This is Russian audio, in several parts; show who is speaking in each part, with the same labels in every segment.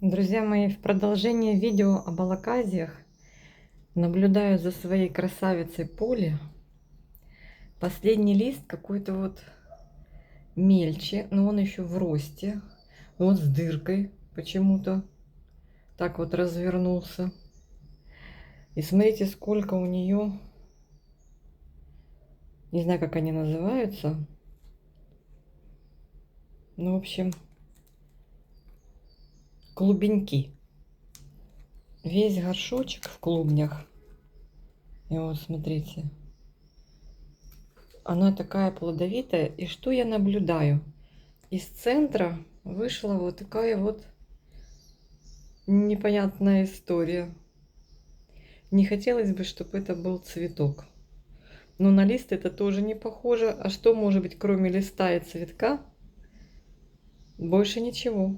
Speaker 1: Друзья мои, в продолжение видео об алаказиях наблюдаю за своей красавицей Поли. Последний лист какой-то вот мельче, но он еще в росте. Он с дыркой почему-то так вот развернулся. И смотрите, сколько у нее, не знаю, как они называются. Ну, в общем, клубеньки. Весь горшочек в клубнях. И вот смотрите. Она такая плодовитая. И что я наблюдаю? Из центра вышла вот такая вот непонятная история. Не хотелось бы, чтобы это был цветок. Но на лист это тоже не похоже. А что может быть, кроме листа и цветка? Больше ничего.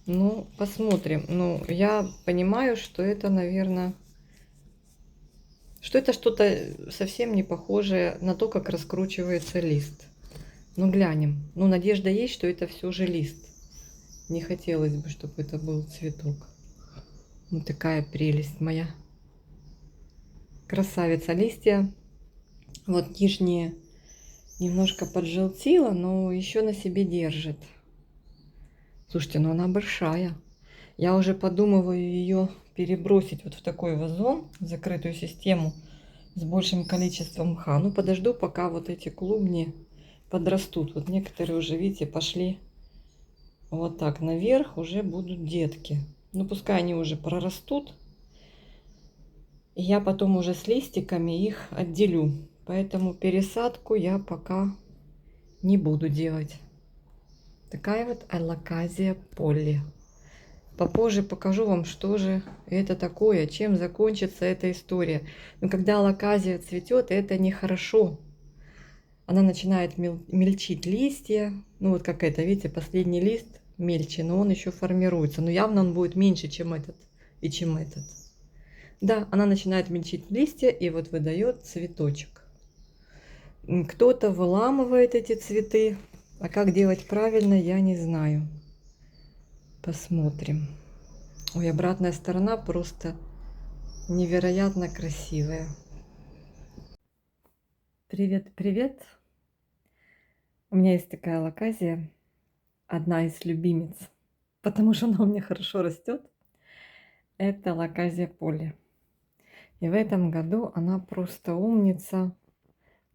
Speaker 1: Ну, посмотрим. Ну, я понимаю, что это, наверное, что это что-то совсем не похожее на то, как раскручивается лист. Ну, глянем. Ну, надежда есть, что это все же лист. Не хотелось бы, чтобы это был цветок. Вот такая прелесть моя. Красавица. Листья вот нижние немножко поджелтила, но еще на себе держит. Слушайте, ну она большая. Я уже подумываю ее перебросить вот в такой вазон, в закрытую систему с большим количеством мха. Ну, подожду, пока вот эти клубни подрастут. Вот некоторые уже, видите, пошли вот так наверх, уже будут детки. Ну, пускай они уже прорастут. И я потом уже с листиками их отделю. Поэтому пересадку я пока не буду делать. Такая вот алаказия Полли. Попозже покажу вам, что же это такое, чем закончится эта история. Но когда алаказия цветет, это нехорошо. Она начинает мельчить листья. Ну вот как это, видите, последний лист мельче, но он еще формируется. Но явно он будет меньше, чем этот и чем этот. Да, она начинает мельчить листья и вот выдает цветочек. Кто-то выламывает эти цветы, а как делать правильно, я не знаю. Посмотрим. Ой, обратная сторона просто невероятно красивая. Привет, привет. У меня есть такая алаказия, одна из любимец, потому что она у меня хорошо растет. Это алаказия Полли. И в этом году она просто умница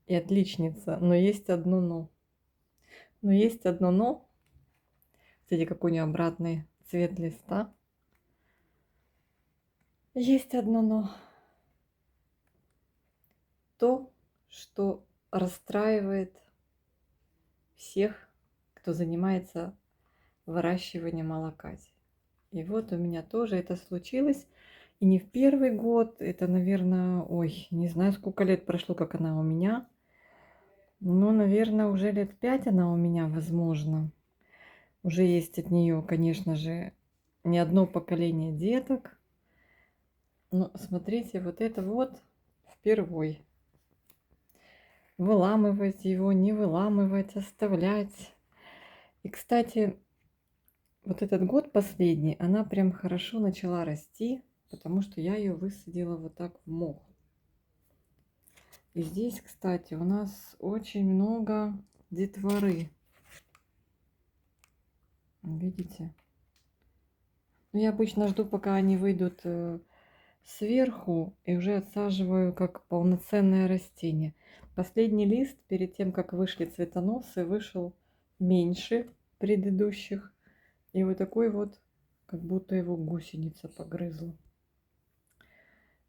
Speaker 1: и отличница. Но есть одно но. Но есть одно но. Смотрите, какой у нее обратный цвет листа. Есть одно но. То, что расстраивает всех, кто занимается выращиванием алаказии. И вот у меня тоже это случилось. И не в первый год. Это, наверное, ой, не знаю, сколько лет прошло, как она у меня. Но, наверное, уже лет 5 она у меня, возможно. Уже есть от нее, конечно же, не одно поколение деток. Но смотрите, вот это вот впервой. Выламывать его, не выламывать, оставлять. И, кстати, вот этот год последний, она прям хорошо начала расти, потому что я ее высадила вот так в мох. И здесь, кстати, у нас очень много детворы. Видите? Ну, я обычно жду, пока они выйдут сверху, и уже отсаживаю как полноценное растение. Последний лист, перед тем, как вышли цветоносы, вышел меньше предыдущих. И вот такой вот, как будто его гусеница погрызла.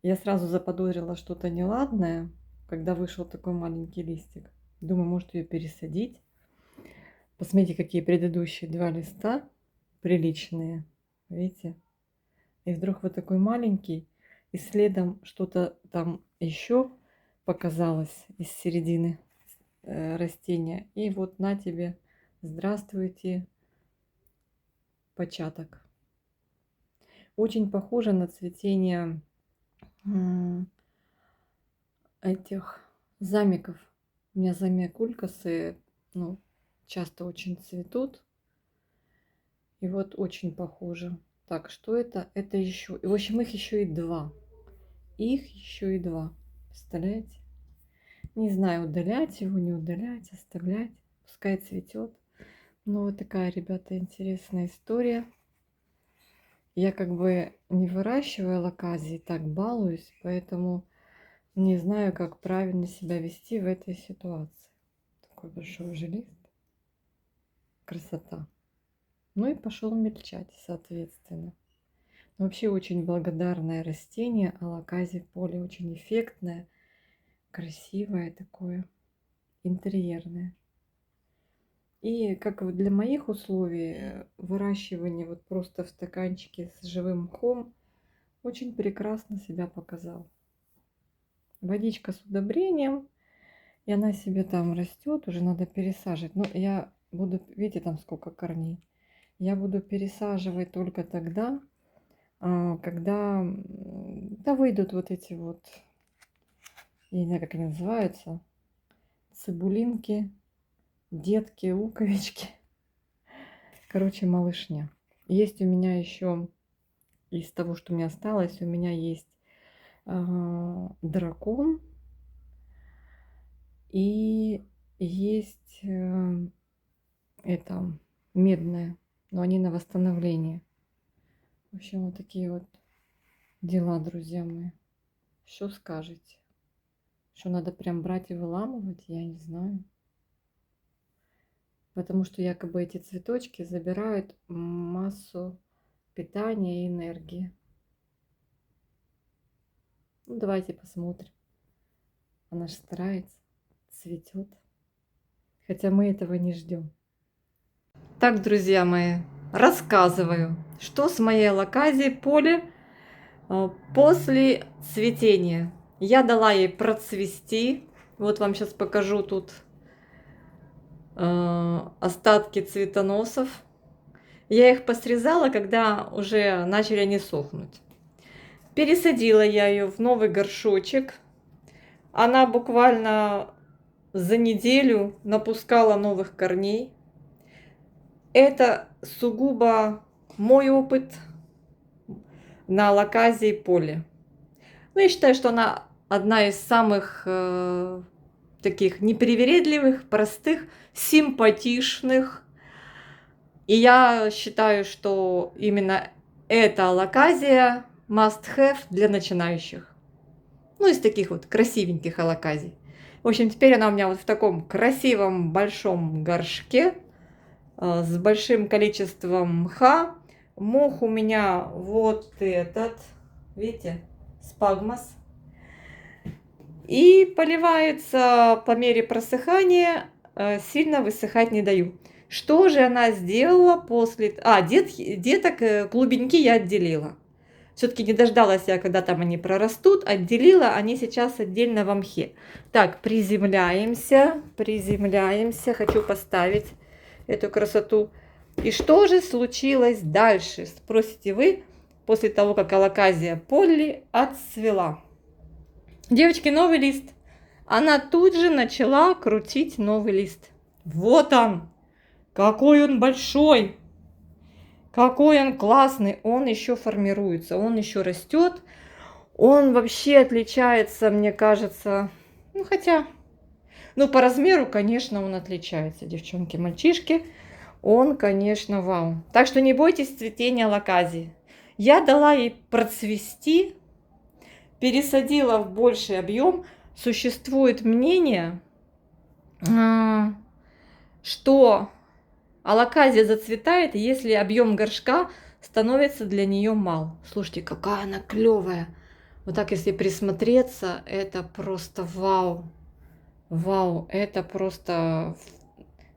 Speaker 1: Я сразу заподозрила что-то неладное, когда вышел такой маленький листик. Думаю, может ее пересадить. Посмотрите, какие предыдущие два листа приличные. Видите? И вдруг вот такой маленький, и следом что-то там еще показалось из середины растения. И вот на тебе, здравствуйте, початок. Очень похоже на цветение этих замиков. У меня замиокулькасы, ну, часто очень цветут. И вот очень похоже. Так, что это? Это еще... В общем, их еще и два. Их еще и два. Представляете? Не знаю, удалять его, не удалять, оставлять. Пускай цветет. Ну, вот такая, ребята, интересная история. Я как бы не выращиваю локазии, так балуюсь, поэтому не знаю, как правильно себя вести в этой ситуации. Такой большой уже лист. Красота. Ну и пошел мельчать, соответственно. Вообще очень благодарное растение, алоказия поле, очень эффектное, красивое такое, интерьерное. И как вот для моих условий выращивание вот просто в стаканчике с живым мхом очень прекрасно себя показал. Водичка с удобрением, и она себе там растет, уже надо пересаживать. Но я буду, видите, там сколько корней. Я буду пересаживать только тогда, когда да, выйдут вот эти вот, я не знаю, как они называются, цибулинки, детки, луковички. Короче, малышня. Есть у меня еще, из того, что у меня осталось, у меня есть дракон и есть это медная, но они на восстановление. В общем, вот такие вот дела, друзья мои. Что скажете? Что надо прям брать и выламывать? Я не знаю. Потому что якобы эти цветочки забирают массу питания и энергии. Ну, давайте посмотрим. Она же старается, цветет. Хотя мы этого не ждем. Так, друзья мои, рассказываю, что с моей алоказией поле после цветения. Я дала ей процвести. Вот вам сейчас покажу тут остатки цветоносов. Я их посрезала, когда уже начали они сохнуть. Пересадила я ее в новый горшочек. Она буквально за неделю напускала новых корней. Это сугубо мой опыт на алоказии поле. Ну, я считаю, что она одна из самых таких непривередливых, простых, симпатичных. И я считаю, что именно эта алоказия must have для начинающих. Ну, из таких вот красивеньких алоказий. В общем, теперь она у меня вот в таком красивом большом горшке с большим количеством мха. Мох у меня вот этот, видите, спагмос. И поливается по мере просыхания, сильно высыхать не даю. Что же она сделала после... деток, клубеньки я отделила. Все-таки не дождалась я, когда там они прорастут. Отделила, они сейчас отдельно в мхе. Так, приземляемся, приземляемся. Хочу поставить эту красоту. И что же случилось дальше? Спросите вы, после того, как алоказия Полли отцвела. Девочки, новый лист. Она тут же начала крутить новый лист. Вот он! Какой он большой! Какой он классный! Он еще формируется, он еще растет. Он вообще отличается, мне кажется, ну хотя, ну по размеру, конечно, он отличается, девчонки, мальчишки. Он, конечно, вау. Так что не бойтесь цветения алоказии. Я дала ей процвести, пересадила в больший объем. Существует мнение, что алоказия зацветает, если объем горшка становится для нее мал. Слушайте, какая она клевая. Вот так, если присмотреться, это просто вау. Вау, это просто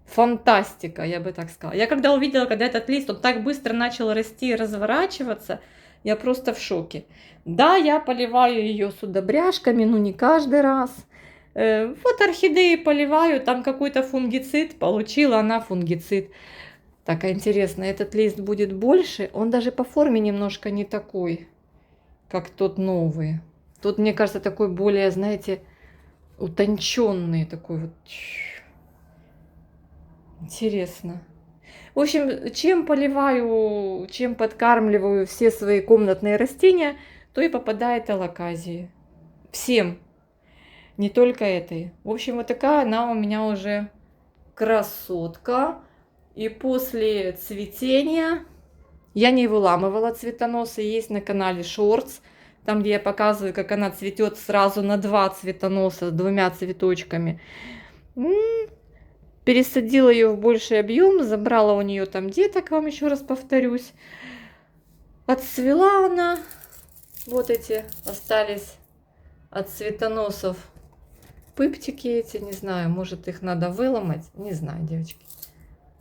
Speaker 1: фантастика, я бы так сказала. Я когда увидела, когда этот лист, он так быстро начал расти и разворачиваться, я просто в шоке. Да, я поливаю ее с удобряшками, но не каждый раз. Вот орхидеи поливаю, там какой-то фунгицид, получила она фунгицид. Так, интересно, этот лист будет больше? Он даже по форме немножко не такой, как тот новый. Тут, мне кажется, такой более, знаете, утонченный такой вот. Интересно. В общем, чем поливаю, чем подкармливаю все свои комнатные растения, то и попадает алоказия. Всем, не только этой. В общем, вот такая она у меня уже красотка. И после цветения я не выламывала цветоносы. Есть на канале Shorts, там, где я показываю, как она цветет сразу на 2 цветоноса с 2 цветочками. Пересадила ее в больший объем, забрала у нее там деток, вам еще раз повторюсь. Отцвела она. Вот эти остались от цветоносов пыптики эти, не знаю, может их надо выломать, не знаю, девочки.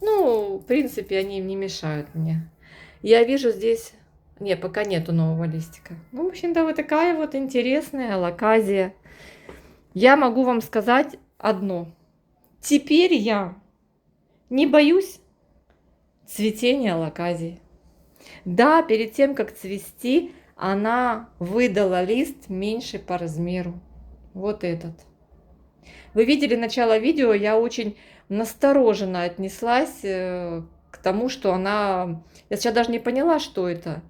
Speaker 1: Ну, в принципе, они им не мешают мне. Я вижу здесь, не, пока нету нового листика. Ну, в общем-то, вот такая вот интересная алоказия. Я могу вам сказать одно. Теперь я не боюсь цветения алоказии. Да, перед тем, как цвести, она выдала лист меньше по размеру. Вот этот. Вы видели начало видео, я очень настороженно отнеслась к тому, что она... Я сейчас даже не поняла, что это,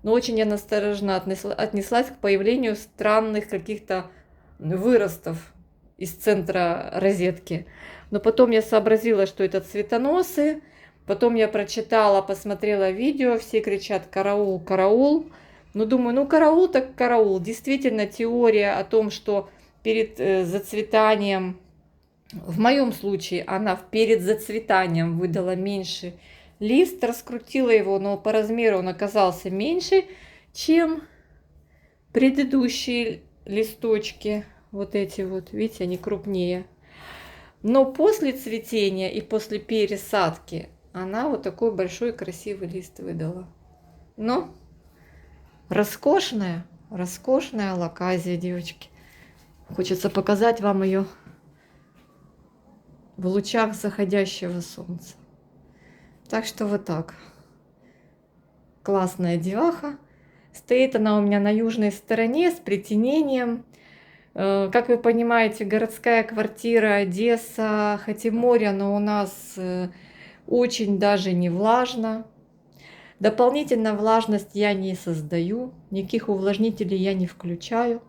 Speaker 1: но очень я настороженно отнеслась к появлению странных каких-то выростов из центра розетки. Но потом я сообразила, что это цветоносы. Потом я прочитала, посмотрела видео, все кричат «караул, караул». Ну, думаю, ну караул так караул. Действительно, теория о том, что перед зацветанием, в моем случае, она перед зацветанием выдала меньше лист, раскрутила его, но по размеру он оказался меньше, чем предыдущие листочки. Вот эти вот, видите, они крупнее. Но после цветения и после пересадки она вот такой большой красивый лист выдала. Но роскошная, роскошная алоказия, девочки. Хочется показать вам ее в лучах заходящего солнца. Так что вот так. Классная деваха. Стоит она у меня на южной стороне с притенением. Как вы понимаете, городская квартира, Одесса, хоть и море, но у нас очень даже не влажно. Дополнительно влажность я не создаю, никаких увлажнителей я не включаю.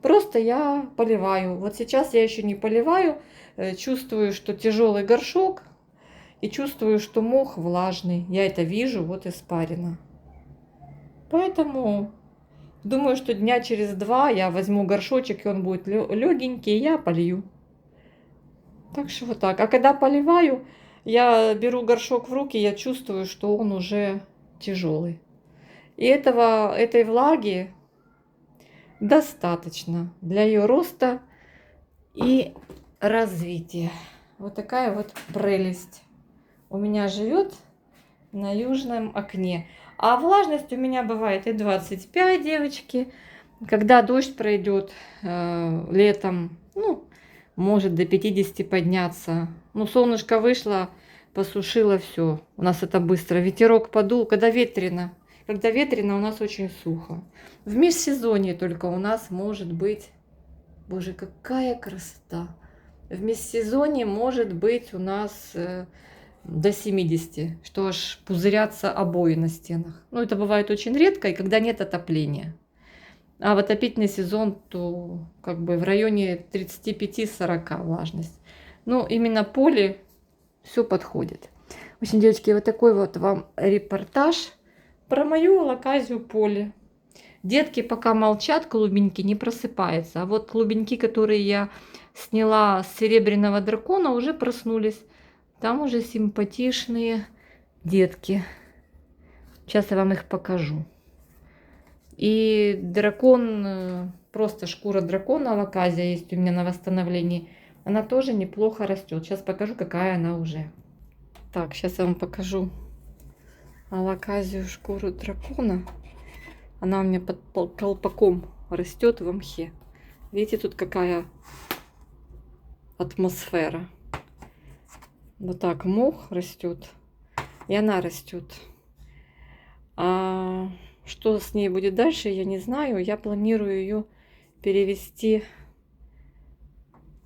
Speaker 1: Просто я поливаю. Вот сейчас я еще не поливаю, чувствую, что тяжелый горшок и чувствую, что мох влажный. Я это вижу, вот испарина. Поэтому думаю, что дня через 2 я возьму горшочек, и он будет легенький, и я полью. Так что вот так. А когда поливаю, я беру горшок в руки, я чувствую, что он уже тяжелый. И этой влаги достаточно для ее роста и развития. Вот такая вот прелесть у меня живет на южном окне. А влажность у меня бывает и 25, девочки. Когда дождь пройдет летом, ну, может до 50 подняться. Ну, солнышко вышло, посушило все. У нас это быстро. Ветерок подул, когда ветрено. Когда ветрено, у нас очень сухо. В межсезонье только у нас может быть... Боже, какая красота! В межсезонье может быть у нас до 70, что аж пузырятся обои на стенах. Ну, это бывает очень редко, и когда нет отопления. А в отопительный сезон, то как бы в районе 35-40 влажность. Ну, именно поле все подходит. В общем, девочки, вот такой вот вам репортаж про мою алоказию поле. Детки пока молчат, клубеньки не просыпаются. А вот клубеньки, которые я сняла с серебряного дракона, уже проснулись. Там уже симпатичные детки. Сейчас я вам их покажу. И дракон, просто шкура дракона, алоказия есть у меня на восстановлении. Она тоже неплохо растет. Сейчас покажу, какая она уже. Так, сейчас я вам покажу алоказию, шкуру дракона. Она у меня под колпаком растет в мхе. Видите, тут какая атмосфера. Вот так мох растет, и она растет. А что с ней будет дальше, я не знаю. Я планирую ее перевести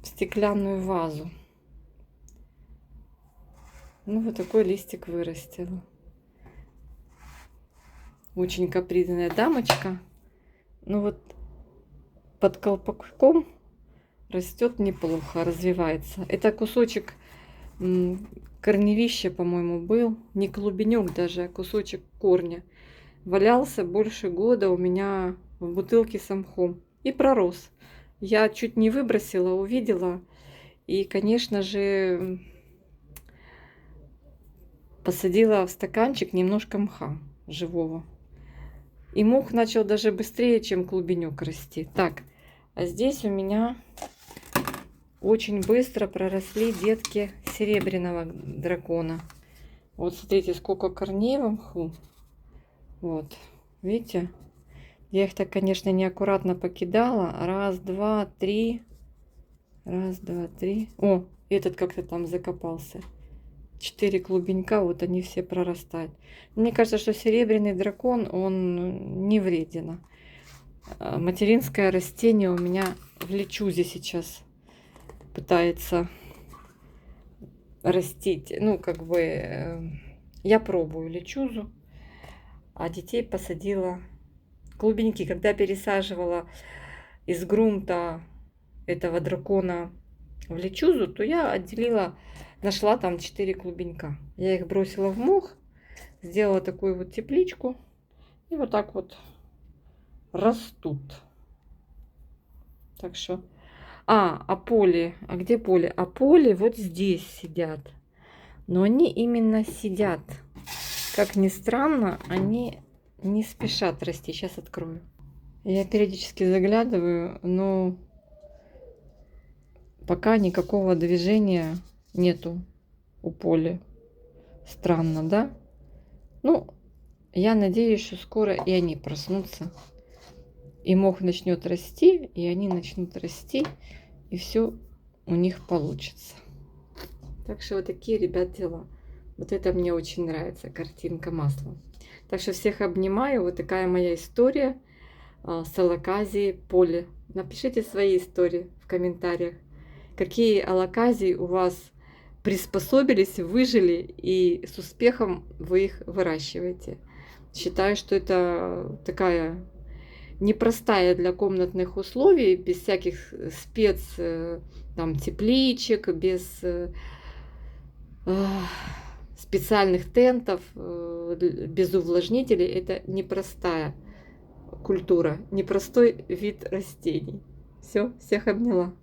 Speaker 1: в стеклянную вазу. Ну, вот такой листик вырастила. Очень капризная дамочка. Ну вот под колпаком растет неплохо, развивается. Это кусочек корневища, по-моему, был. Не клубенек даже, а кусочек корня. Валялся больше года у меня в бутылке с мхом. И пророс. Я чуть не выбросила, увидела. И, конечно же, посадила в стаканчик немножко мха живого. И мох начал даже быстрее, чем клубенек расти. Так, а здесь у меня очень быстро проросли детки серебряного дракона. Вот смотрите, сколько корней в мху. Вот, видите? Я их так, конечно, неаккуратно покидала. Раз, два, три. Раз, два, три. О, этот как-то там закопался. 4 клубенька, вот они все прорастают. Мне кажется, что серебряный дракон, он не вреден. Материнское растение у меня в лечузе сейчас пытается растить. Ну, как бы, я пробую лечузу, а детей посадила клубеньки. Когда пересаживала из грунта этого дракона в лечузу, то я отделила, нашла там 4 клубенька. Я их бросила в мох, сделала такую вот тепличку, и вот так вот растут. Так что... А поле. А где поле? А поле вот здесь сидят. Но они именно сидят. Как ни странно, они не спешат расти. Сейчас открою. Я периодически заглядываю, но пока никакого движения нету у поля. Странно, да? Ну, я надеюсь, что скоро и они проснутся. И мох начнет расти, и они начнут расти, и все у них получится. Так что вот такие, ребят, дела. Вот это мне очень нравится, картинка маслом. Так что всех обнимаю. Вот такая моя история с алоказией поле. Напишите свои истории в комментариях. Какие алоказии у вас приспособились, выжили, и с успехом вы их выращиваете. Считаю, что это такая непростая для комнатных условий, без всяких там тепличек, без специальных тентов, без увлажнителей. Это непростая культура, непростой вид растений. Все, всех обняла.